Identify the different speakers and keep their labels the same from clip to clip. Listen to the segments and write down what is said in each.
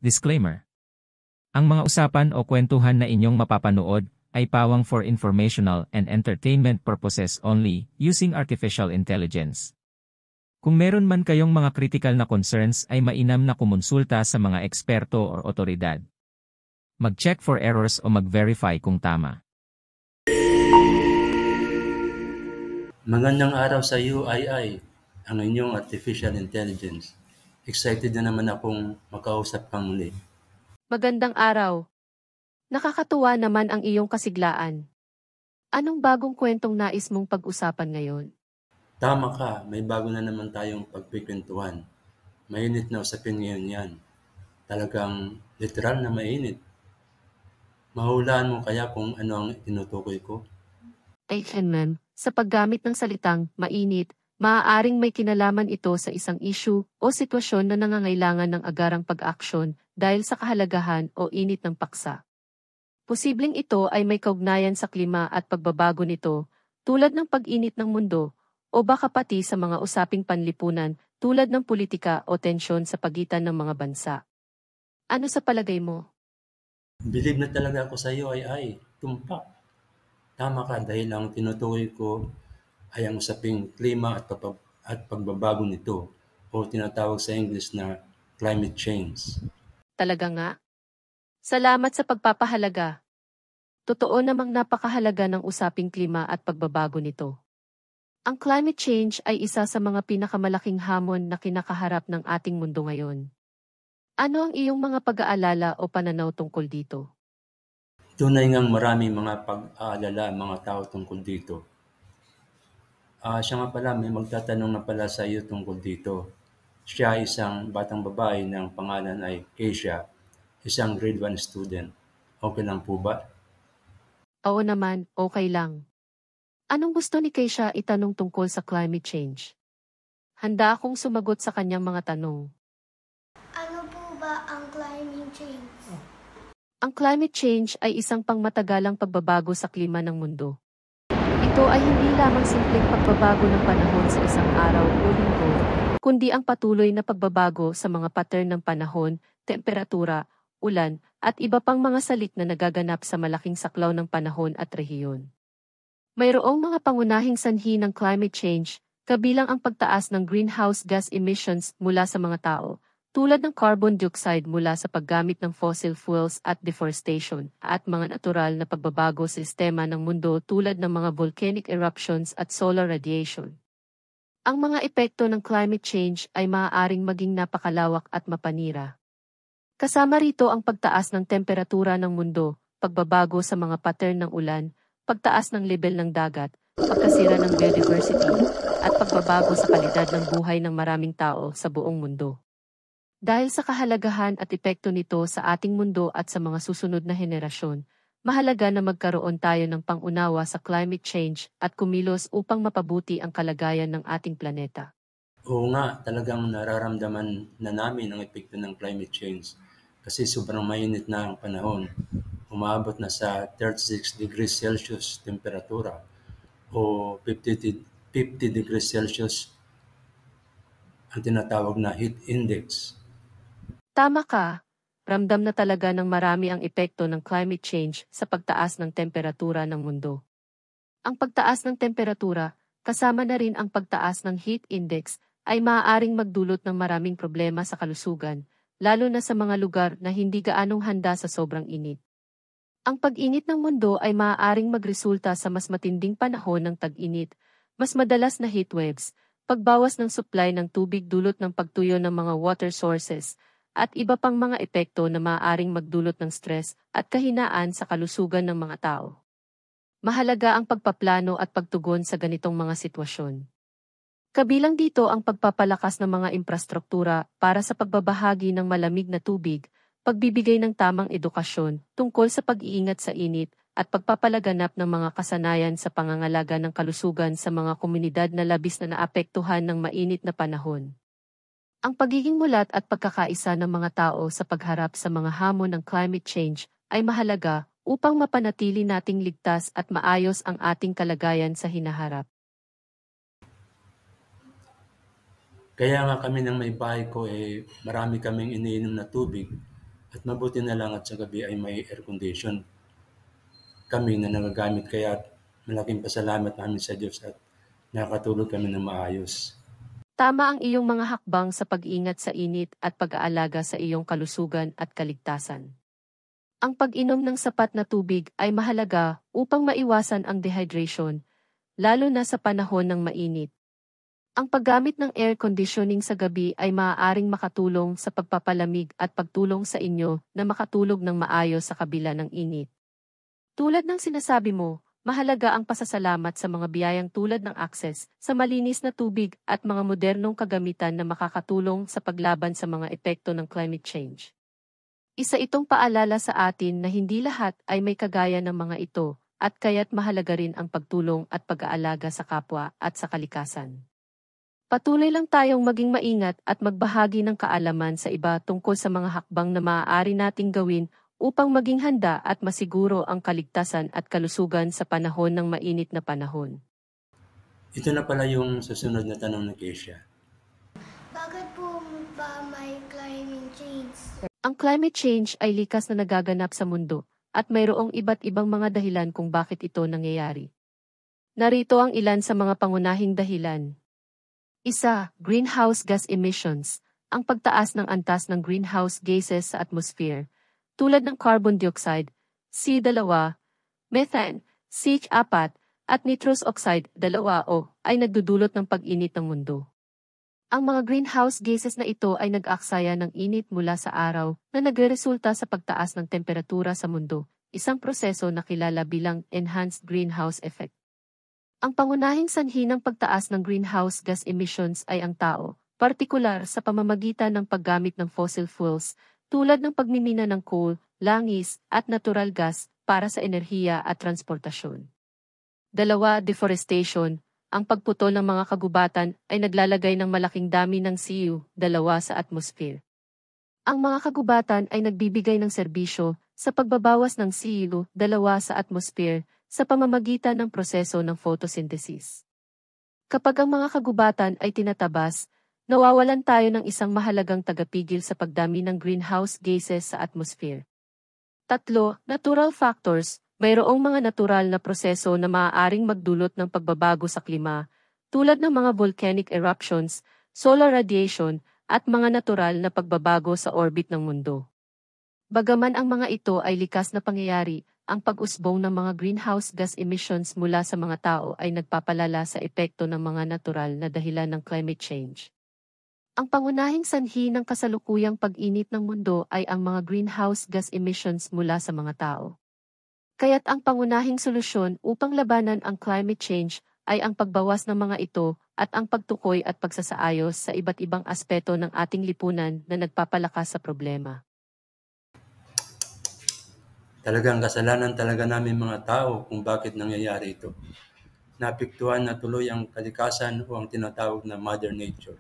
Speaker 1: Disclaimer. Ang mga usapan o kwentuhan na inyong mapapanood ay pawang for informational and entertainment purposes only, using artificial intelligence. Kung meron man kayong mga critical na concerns ay mainam na kumonsulta sa mga eksperto o otoridad. Mag-check for errors o mag-verify kung tama.
Speaker 2: Magandang araw sa UII, ang inyong artificial intelligence. Excited na naman akong makausap kang muli.
Speaker 3: Magandang araw. Nakakatuwa naman ang iyong kasiglaan. Anong bagong kwentong nais mong pag-usapan ngayon?
Speaker 2: Tama ka, may bago na naman tayong pagpipintuhan. Mainit na usapin ngayon yan. Talagang literal na mainit. Mahulaan mo kaya kung ano ang tinutukoy ko?
Speaker 3: Ay, ma'am, sa paggamit ng salitang mainit, maaaring may kinalaman ito sa isang issue o sitwasyon na nangangailangan ng agarang pag-aksyon dahil sa kahalagahan o init ng paksa. Posibleng ito ay may kaugnayan sa klima at pagbabago nito, tulad ng pag-init ng mundo, o baka pati sa mga usaping panlipunan tulad ng politika o tensyon sa pagitan ng mga bansa. Ano sa palagay mo?
Speaker 2: Bilib na talaga ako sa UII. Tumpak. Tama ka dahil ang tinutukoy ko ay ang usaping klima at pagbabago nito o tinatawag sa English na climate change.
Speaker 3: Talaga nga? Salamat sa pagpapahalaga. Totoo namang napakahalaga ng usaping klima at pagbabago nito. Ang climate change ay isa sa mga pinakamalaking hamon na kinakaharap ng ating mundo ngayon. Ano ang iyong mga pag-aalala o pananaw tungkol dito?
Speaker 2: Tunay ngang maraming mga pag-aalala ang mga tao tungkol dito. Siya nga pala, may magtatanong na pala sa iyo tungkol dito. Siya ay isang batang babae na ang pangalan ay Keisha, isang grade 1 student. Okay lang po ba?
Speaker 3: Oo naman, okay lang. Anong gusto ni Keisha itanong tungkol sa climate change? Handa akong sumagot sa kanyang mga tanong.
Speaker 4: Ano po ba ang climate change?
Speaker 3: Ang climate change ay isang pangmatagalang pagbabago sa klima ng mundo. Ito ay hindi lamang simpleng pagbabago ng panahon sa isang araw o linggo, kundi ang patuloy na pagbabago sa mga pattern ng panahon, temperatura, ulan, at iba pang mga salik na nagaganap sa malaking saklaw ng panahon at rehiyon. Mayroong mga pangunahing sanhi ng climate change, kabilang ang pagtaas ng greenhouse gas emissions mula sa mga tao, tulad ng carbon dioxide mula sa paggamit ng fossil fuels at deforestation, at mga natural na pagbabago sa sistema ng mundo tulad ng mga volcanic eruptions at solar radiation. Ang mga epekto ng climate change ay maaaring maging napakalawak at mapanira. Kasama rito ang pagtaas ng temperatura ng mundo, pagbabago sa mga pattern ng ulan, pagtaas ng level ng dagat, pagkasira ng biodiversity, at pagbabago sa kalidad ng buhay ng maraming tao sa buong mundo. Dahil sa kahalagahan at epekto nito sa ating mundo at sa mga susunod na henerasyon, mahalaga na magkaroon tayo ng pangunawa sa climate change at kumilos upang mapabuti ang kalagayan ng ating planeta.
Speaker 2: Oo nga, talagang nararamdaman na namin ang epekto ng climate change kasi sobrang mainit na ang panahon. Umaabot na sa 36 degrees Celsius temperatura o 50 degrees Celsius ang tinatawag na heat index.
Speaker 3: Tama ka, ramdam na talaga ng marami ang epekto ng climate change sa pagtaas ng temperatura ng mundo. Ang pagtaas ng temperatura, kasama na rin ang pagtaas ng heat index, ay maaaring magdulot ng maraming problema sa kalusugan, lalo na sa mga lugar na hindi gaanong handa sa sobrang init. Ang pag-init ng mundo ay maaaring magresulta sa mas matinding panahon ng tag-init, mas madalas na heatwaves, pagbawas ng supply ng tubig dulot ng pagtuyo ng mga water sources, at iba pang mga epekto na maaaring magdulot ng stress at kahinaan sa kalusugan ng mga tao. Mahalaga ang pagpaplano at pagtugon sa ganitong mga sitwasyon. Kabilang dito ang pagpapalakas ng mga infrastruktura para sa pagbabahagi ng malamig na tubig, pagbibigay ng tamang edukasyon tungkol sa pag-iingat sa init, at pagpapalaganap ng mga kasanayan sa pangangalaga ng kalusugan sa mga komunidad na labis na naapektuhan ng mainit na panahon. Ang pagiging mulat at pagkakaisa ng mga tao sa pagharap sa mga hamon ng climate change ay mahalaga upang mapanatili nating ligtas at maayos ang ating kalagayan sa hinaharap.
Speaker 2: Kaya nga kami ng may bahay ko marami kaming iniinom na tubig At mabuti na lang at sa gabi ay may air condition kami na nagagamit, kaya malaking pasalamat namin sa Diyos at nakatulog kami ng maayos.
Speaker 3: Tama ang iyong mga hakbang sa pag-ingat sa init at pag-aalaga sa iyong kalusugan at kaligtasan. Ang pag-inom ng sapat na tubig ay mahalaga upang maiwasan ang dehydration, lalo na sa panahon ng mainit. Ang paggamit ng air conditioning sa gabi ay maaaring makatulong sa pagpapalamig at pagtulong sa inyo na makatulog ng maayos sa kabila ng init. Tulad ng sinasabi mo, mahalaga ang pasasalamat sa mga biyayang tulad ng access sa malinis na tubig at mga modernong kagamitan na makakatulong sa paglaban sa mga epekto ng climate change. Isa itong paalala sa atin na hindi lahat ay may kagaya ng mga ito, at kaya't mahalaga rin ang pagtulong at pag-aalaga sa kapwa at sa kalikasan. Patuloy lang tayong maging maingat at magbahagi ng kaalaman sa iba tungkol sa mga hakbang na maaari nating gawin upang maging handa at masiguro ang kaligtasan at kalusugan sa panahon ng mainit na panahon.
Speaker 2: Ito na pala yung susunod na tanong ni Keisha.
Speaker 4: Bakit po ba may climate change?
Speaker 3: Ang climate change ay likas na nagaganap sa mundo, at mayroong iba't ibang mga dahilan kung bakit ito nangyayari. Narito ang ilan sa mga pangunahing dahilan. Isa, greenhouse gas emissions, ang pagtaas ng antas ng greenhouse gases sa atmosphere, tulad ng carbon dioxide, C2, methane, CH4, at nitrous oxide, 2O, ay nagdudulot ng pag-init ng mundo. Ang mga greenhouse gases na ito ay nag-aksaya ng init mula sa araw na nagreresulta sa pagtaas ng temperatura sa mundo, isang proseso na kilala bilang enhanced greenhouse effect. Ang pangunahing sanhi ng pagtaas ng greenhouse gas emissions ay ang tao, partikular sa pamamagitan ng paggamit ng fossil fuels, tulad ng pagmimina ng coal, langis, at natural gas para sa enerhiya at transportasyon. 2. Deforestation. Ang pagputol ng mga kagubatan ay naglalagay ng malaking dami ng CO2 sa atmosphere. Ang mga kagubatan ay nagbibigay ng serbisyo sa pagbabawas ng CO2 sa atmosphere sa pamamagitan ng proseso ng photosynthesis. Kapag ang mga kagubatan ay tinatabas, nawawalan tayo ng isang mahalagang tagapigil sa pagdami ng greenhouse gases sa atmosphere. 3. Natural factors. Mayroong mga natural na proseso na maaaring magdulot ng pagbabago sa klima, tulad ng mga volcanic eruptions, solar radiation, at mga natural na pagbabago sa orbit ng mundo. Bagaman ang mga ito ay likas na pangyayari, ang pag-usbong ng mga greenhouse gas emissions mula sa mga tao ay nagpapalala sa epekto ng mga natural na dahilan ng climate change. Ang pangunahing sanhi ng kasalukuyang pag-init ng mundo ay ang mga greenhouse gas emissions mula sa mga tao. Kaya't ang pangunahing solusyon upang labanan ang climate change ay ang pagbawas ng mga ito at ang pagtukoy at pagsasaayos sa iba't ibang aspeto ng ating lipunan na nagpapalakas sa problema.
Speaker 2: Talagang kasalanan talaga namin mga tao kung bakit nangyayari ito. Naapektuhan na tuloy ang kalikasan o ang tinatawag na Mother Nature.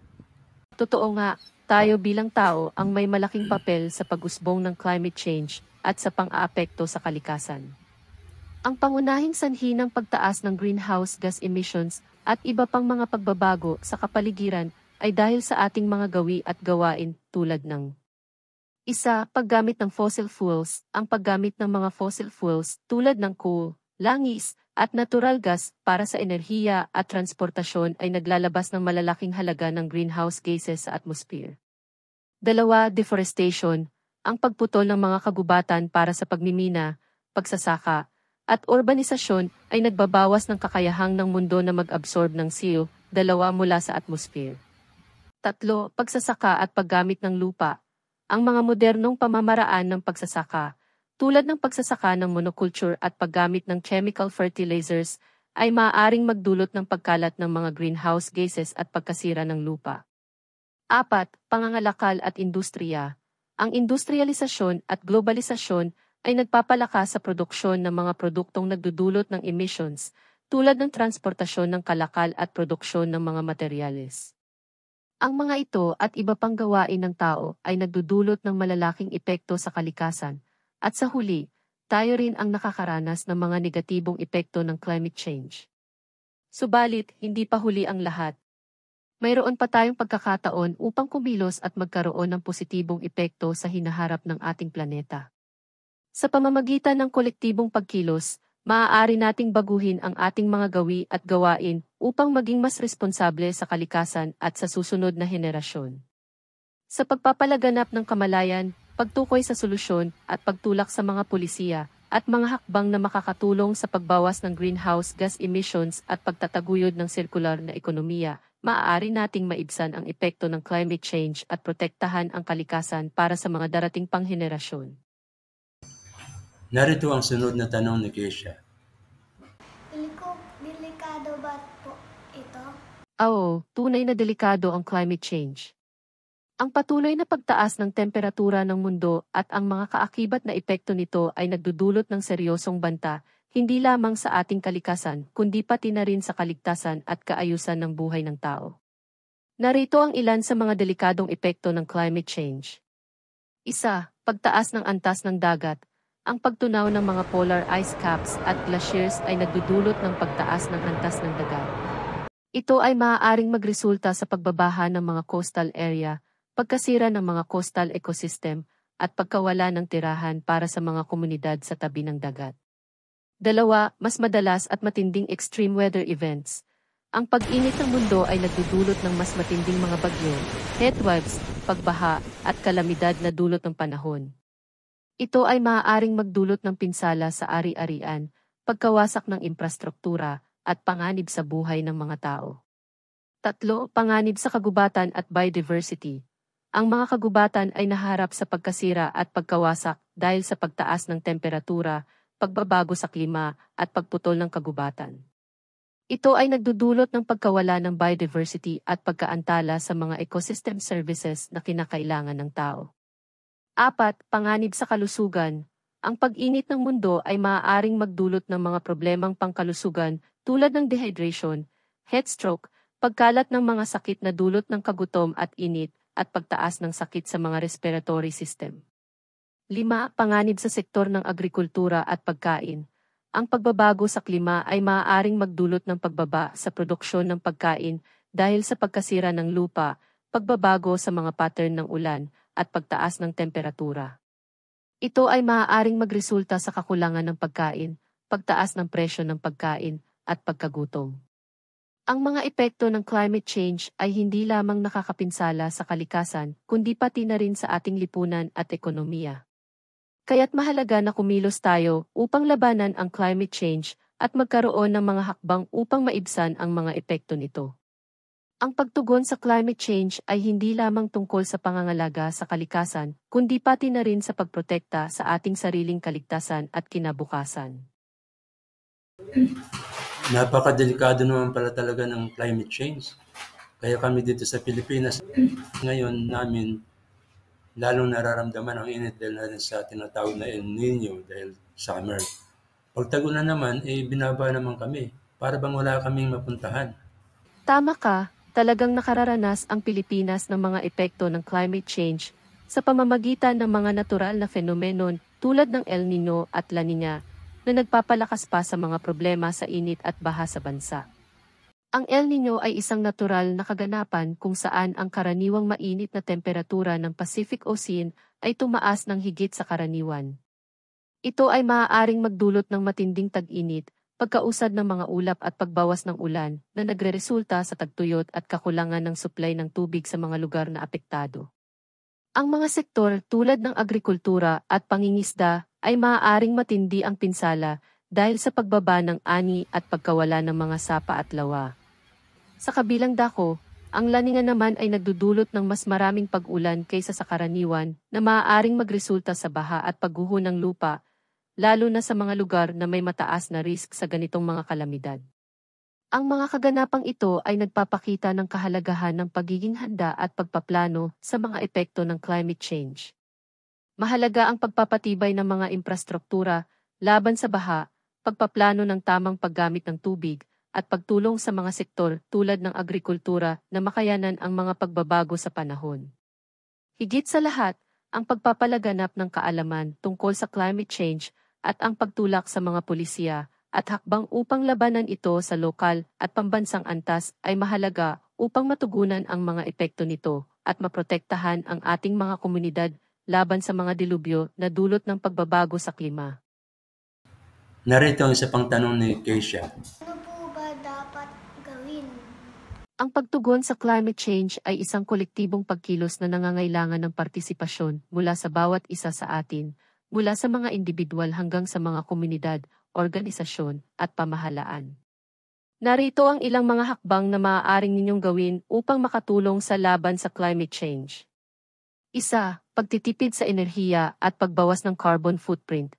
Speaker 3: Totoo nga, tayo bilang tao ang may malaking papel sa pag-usbong ng climate change at sa pang-aapekto sa kalikasan. Ang pangunahing sanhi ng pagtaas ng greenhouse gas emissions at iba pang mga pagbabago sa kapaligiran ay dahil sa ating mga gawi at gawain tulad ng isa, paggamit ng fossil fuels. Ang paggamit ng mga fossil fuels tulad ng coal, langis, at natural gas para sa enerhiya at transportasyon ay naglalabas ng malalaking halaga ng greenhouse gases sa atmosphere. 2. Deforestation. Ang pagputol ng mga kagubatan para sa pagmimina, pagsasaka, at urbanisasyon ay nagbabawas ng kakayahang ng mundo na mag-absorb ng CO2 mula sa atmosphere. 3. Pagsasaka at paggamit ng lupa. Ang mga modernong pamamaraan ng pagsasaka, tulad ng pagsasaka ng monoculture at paggamit ng chemical fertilizers, ay maaaring magdulot ng pagkalat ng mga greenhouse gases at pagkasira ng lupa. 4. Pangangalakal at industriya. Ang industrialisasyon at globalisasyon ay nagpapalakas sa produksyon ng mga produktong nagdudulot ng emissions, tulad ng transportasyon ng kalakal at produksyon ng mga materyales. Ang mga ito at iba pang gawain ng tao ay nagdudulot ng malalaking epekto sa kalikasan, at sa huli, tayo rin ang nakakaranas ng mga negatibong epekto ng climate change. Subalit, hindi pa huli ang lahat. mayroon pa tayong pagkakataon upang kumilos at magkaroon ng positibong epekto sa hinaharap ng ating planeta. Sa pamamagitan ng kolektibong pagkilos, maaari nating baguhin ang ating mga gawi at gawain upang maging mas responsable sa kalikasan at sa susunod na henerasyon. Sa pagpapalaganap ng kamalayan, pagtukoy sa solusyon at pagtulak sa mga pulisiya at mga hakbang na makakatulong sa pagbawas ng greenhouse gas emissions at pagtataguyod ng sirkular na ekonomiya, maaari nating maibsan ang epekto ng climate change at protektahan ang kalikasan para sa mga darating pang henerasyon.
Speaker 2: Narito ang sunod na tanong ni Keisha.
Speaker 4: Delikado ba po ito?
Speaker 3: Oo, tunay na delikado ang climate change. Ang patuloy na pagtaas ng temperatura ng mundo at ang mga kaakibat na epekto nito ay nagdudulot ng seryosong banta, hindi lamang sa ating kalikasan, kundi pati na rin sa kaligtasan at kaayusan ng buhay ng tao. Narito ang ilan sa mga delikadong epekto ng climate change. 1. Pagtaas ng antas ng dagat. Ang pagtunaw ng mga polar ice caps at glaciers ay nagdudulot ng pagtaas ng antas ng dagat. Ito ay maaaring magresulta sa pagbabaha ng mga coastal area, pagkasira ng mga coastal ecosystem, at pagkawala ng tirahan para sa mga komunidad sa tabi ng dagat. 2. Mas madalas at matinding extreme weather events. Ang pag-init ng mundo ay nagdudulot ng mas matinding mga bagyo, heatwaves, pagbaha, at kalamidad na dulot ng panahon. Ito ay maaaring magdulot ng pinsala sa ari-arian, pagkawasak ng infrastruktura, at panganib sa buhay ng mga tao. 3. Panganib sa kagubatan at biodiversity. Ang mga kagubatan ay naharap sa pagkasira at pagkawasak dahil sa pagtaas ng temperatura, pagbabago sa klima, at pagputol ng kagubatan. Ito ay nagdudulot ng pagkawala ng biodiversity at pagkaantala sa mga ecosystem services na kinakailangan ng tao. 4. Panganib sa kalusugan. Ang pag-init ng mundo ay maaaring magdulot ng mga problemang pangkalusugan tulad ng dehydration, heatstroke, pagkalat ng mga sakit na dulot ng kagutom at init, at pagtaas ng sakit sa mga respiratory system. 5. Panganib sa sektor ng agrikultura at pagkain. Ang pagbabago sa klima ay maaaring magdulot ng pagbaba sa produksyon ng pagkain dahil sa pagkasira ng lupa, pagbabago sa mga pattern ng ulan, at pagtaas ng temperatura. Ito ay maaaring magresulta sa kakulangan ng pagkain, pagtaas ng presyo ng pagkain, at pagkagutom. Ang mga epekto ng climate change ay hindi lamang nakakapinsala sa kalikasan, kundi pati na rin sa ating lipunan at ekonomiya. Kaya't mahalaga na kumilos tayo upang labanan ang climate change at magkaroon ng mga hakbang upang maibsan ang mga epekto nito. Ang pagtugon sa climate change ay hindi lamang tungkol sa pangangalaga sa kalikasan, kundi pati na rin sa pagprotekta sa ating sariling kaligtasan at kinabukasan.
Speaker 2: Napakadelikado naman pala talaga ng climate change. Kaya kami dito sa Pilipinas, ngayon namin lalong nararamdaman ang init dahil na rin sa tinatawag na El Nino dahil summer. Pag tagulan naman, binaba naman kami. Para bang wala kaming mapuntahan.
Speaker 3: Tama ka, talagang nakararanas ang Pilipinas ng mga epekto ng climate change sa pamamagitan ng mga natural na fenomenon tulad ng El Nino at La Niña na nagpapalakas pa sa mga problema sa init at baha sa bansa. Ang El Nino ay isang natural na kaganapan kung saan ang karaniwang mainit na temperatura ng Pacific Ocean ay tumaas ng higit sa karaniwan. Ito ay maaaring magdulot ng matinding tag-init, pagkausad ng mga ulap at pagbawas ng ulan na nagreresulta sa tagtuyot at kakulangan ng supply ng tubig sa mga lugar na apektado. Ang mga sektor tulad ng agrikultura at pangingisda ay maaaring matindi ang pinsala dahil sa pagbaba ng ani at pagkawala ng mga sapa at lawa. Sa kabilang dako, ang La Niña naman ay nagdudulot ng mas maraming pag-ulan kaysa sa karaniwan na maaaring magresulta sa baha at pagguho ng lupa, lalo na sa mga lugar na may mataas na risk sa ganitong mga kalamidad. Ang mga kaganapang ito ay nagpapakita ng kahalagahan ng pagiging handa at pagpaplano sa mga epekto ng climate change. Mahalaga ang pagpapatibay ng mga infrastruktura laban sa baha, pagpaplano ng tamang paggamit ng tubig, at pagtulong sa mga sektor tulad ng agrikultura na makayanan ang mga pagbabago sa panahon. Higit sa lahat, ang pagpapalaganap ng kaalaman tungkol sa climate change at ang pagtulak sa mga pulisiya at hakbang upang labanan ito sa lokal at pambansang antas ay mahalaga upang matugunan ang mga epekto nito at maprotektahan ang ating mga komunidad laban sa mga dilubyo na dulot ng pagbabago sa klima.
Speaker 2: Narito ang isa pang tanong ni Keisha.
Speaker 4: Ano po ba dapat gawin?
Speaker 3: Ang pagtugon sa climate change ay isang kolektibong pagkilos na nangangailangan ng partisipasyon mula sa bawat isa sa atin, mula sa mga individual hanggang sa mga komunidad, organisasyon, at pamahalaan. Narito ang ilang mga hakbang na maaaring ninyong gawin upang makatulong sa laban sa climate change. 1. Pagtitipid sa enerhiya at pagbawas ng carbon footprint.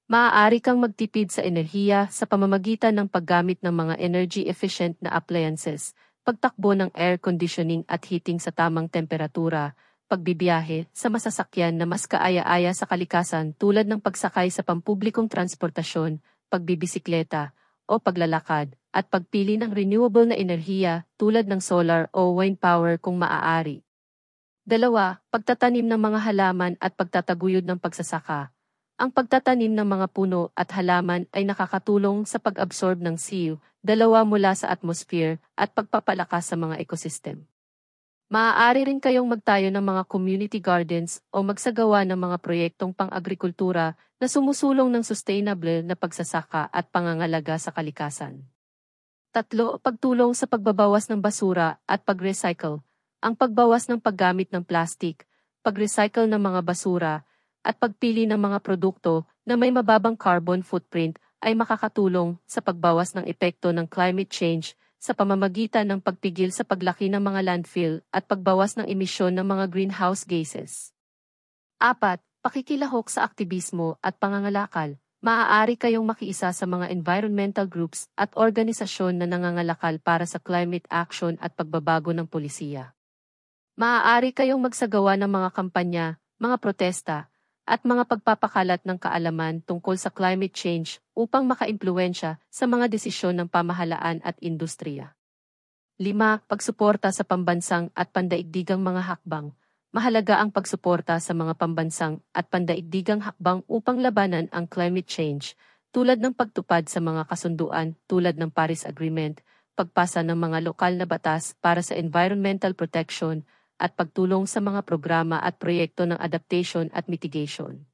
Speaker 3: Maaari kang magtipid sa enerhiya sa pamamagitan ng paggamit ng mga energy-efficient na appliances, pagtakbo ng air conditioning at heating sa tamang temperatura, pagbibiyahe sa masasakyan na mas kaaya-aya sa kalikasan tulad ng pagsakay sa pampublikong transportasyon, pagbibisikleta, o paglalakad, at pagpili ng renewable na enerhiya tulad ng solar o wind power kung maaari. 2. Pagtatanim ng mga halaman at pagtataguyod ng pagsasaka. Ang pagtatanim ng mga puno at halaman ay nakakatulong sa pag-absorb ng CO2 mula sa atmosphere at pagpapalakas sa mga ecosystem. Maaari rin kayong magtayo ng mga community gardens o magsagawa ng mga proyektong pang-agrikultura na sumusulong ng sustainable na pagsasaka at pangangalaga sa kalikasan. 3. Pagtulong sa pagbabawas ng basura at pag-recycle. Ang pagbawas ng paggamit ng plastic, pag-recycle ng mga basura, at pagpili ng mga produkto na may mababang carbon footprint ay makakatulong sa pagbawas ng epekto ng climate change sa pamamagitan ng pagpigil sa paglaki ng mga landfill at pagbawas ng emisyon ng mga greenhouse gases. 4. Pakikilahok sa aktivismo at pangangalakal. Maaari kayong makiisa sa mga environmental groups at organisasyon na nangangalakal para sa climate action at pagbabago ng polisiya. Maaari kayong magsagawa ng mga kampanya, mga protesta, at mga pagpapakalat ng kaalaman tungkol sa climate change upang makaimpluwensya sa mga desisyon ng pamahalaan at industriya. 5. Pagsuporta sa pambansang at pandaigdigang mga hakbang. Mahalaga ang pagsuporta sa mga pambansang at pandaigdigang hakbang upang labanan ang climate change, tulad ng pagtupad sa mga kasunduan tulad ng Paris Agreement, pagpasa ng mga lokal na batas para sa environmental protection, at pagtulong sa mga programa at proyekto ng adaptation at mitigation.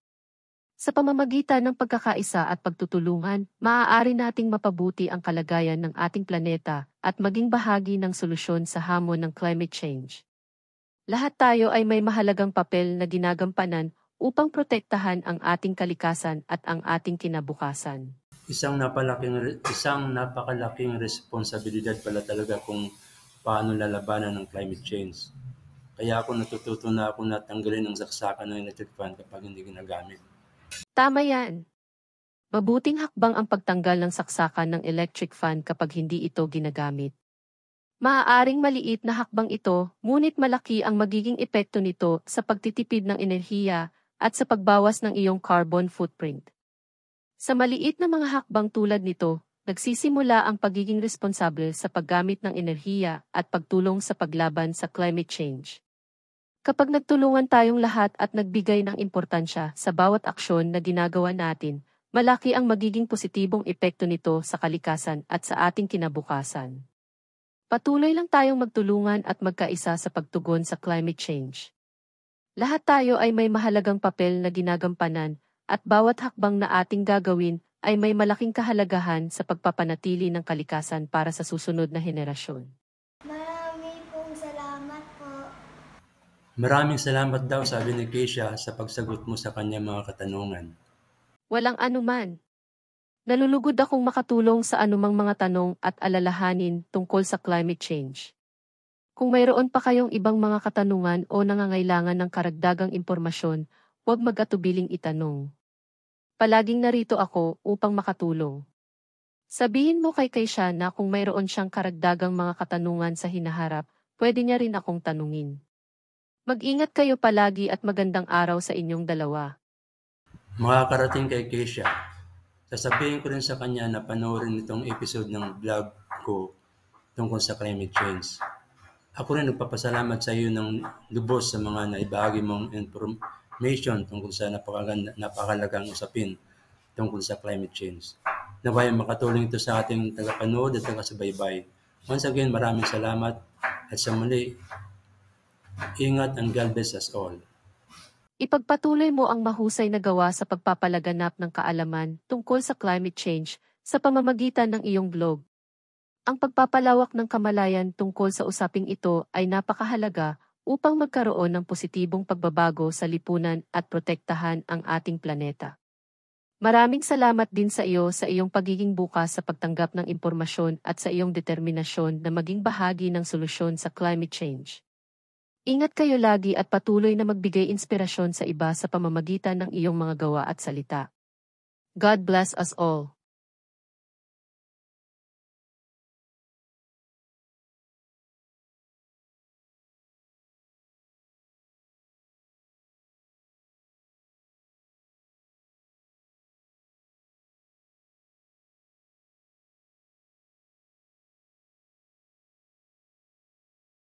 Speaker 3: Sa pamamagitan ng pagkakaisa at pagtutulungan, maaari nating mapabuti ang kalagayan ng ating planeta at maging bahagi ng solusyon sa hamon ng climate change. Lahat tayo ay may mahalagang papel na ginagampanan upang protektahan ang ating kalikasan at ang ating kinabukasan.
Speaker 2: Isang napakalaking responsibilidad pala talaga kung paano lalabanan ng climate change. Kaya ako natututo na ako na tanggalin ang saksakan ng electric fan kapag hindi ginagamit.
Speaker 3: Tama yan. Mabuting hakbang ang pagtanggal ng saksakan ng electric fan kapag hindi ito ginagamit. Maaaring maliit na hakbang ito, ngunit malaki ang magiging epekto nito sa pagtitipid ng enerhiya at sa pagbawas ng iyong carbon footprint. Sa maliit na mga hakbang tulad nito, nagsisimula ang pagiging responsable sa paggamit ng enerhiya at pagtulong sa paglaban sa climate change. Kapag nagtulungan tayong lahat at nagbigay ng importansya sa bawat aksyon na ginagawa natin, malaki ang magiging positibong epekto nito sa kalikasan at sa ating kinabukasan. Patuloy lang tayong magtulungan at magkaisa sa pagtugon sa climate change. Lahat tayo ay may mahalagang papel na ginagampanan at bawat hakbang na ating gagawin ay may malaking kahalagahan sa pagpapanatili ng kalikasan para sa susunod na henerasyon.
Speaker 2: Maraming salamat daw, sabi ni Keisha, sa pagsagot mo sa kanyang mga katanungan.
Speaker 3: Walang anuman. Nalulugod akong makatulong sa anumang mga tanong at alalahanin tungkol sa climate change. Kung mayroon pa kayong ibang mga katanungan o nangangailangan ng karagdagang impormasyon, huwag mag-atubiling itanong. Palaging narito ako upang makatulong. Sabihin mo kay Keisha na kung mayroon siyang karagdagang mga katanungan sa hinaharap, pwede niya rin akong tanungin. Mag-ingat kayo palagi at magandang araw sa inyong dalawa.
Speaker 2: Makakarating kay Keisha, sasabihin ko rin sa kanya na panoorin itong episode ng vlog ko tungkol sa climate change. Ako rin nagpapasalamat sa iyo ng lubos sa mga naibahagi mong information tungkol sa napakalagang usapin tungkol sa climate change. Naway makatulong ito sa ating tagapanood at taga-subaybay. Once again, maraming salamat at sa muli, ingat and God bless us all.
Speaker 3: Ipagpatuloy mo ang mahusay na gawa sa pagpapalaganap ng kaalaman tungkol sa climate change sa pamamagitan ng iyong blog. Ang pagpapalawak ng kamalayan tungkol sa usaping ito ay napakahalaga upang magkaroon ng positibong pagbabago sa lipunan at protektahan ang ating planeta. Maraming salamat din sa iyo sa iyong pagiging bukas sa pagtanggap ng impormasyon at sa iyong determinasyon na maging bahagi ng solusyon sa climate change. Ingat kayo lagi at patuloy na magbigay inspirasyon sa iba sa pamamagitan ng iyong mga gawa at salita. God bless us all.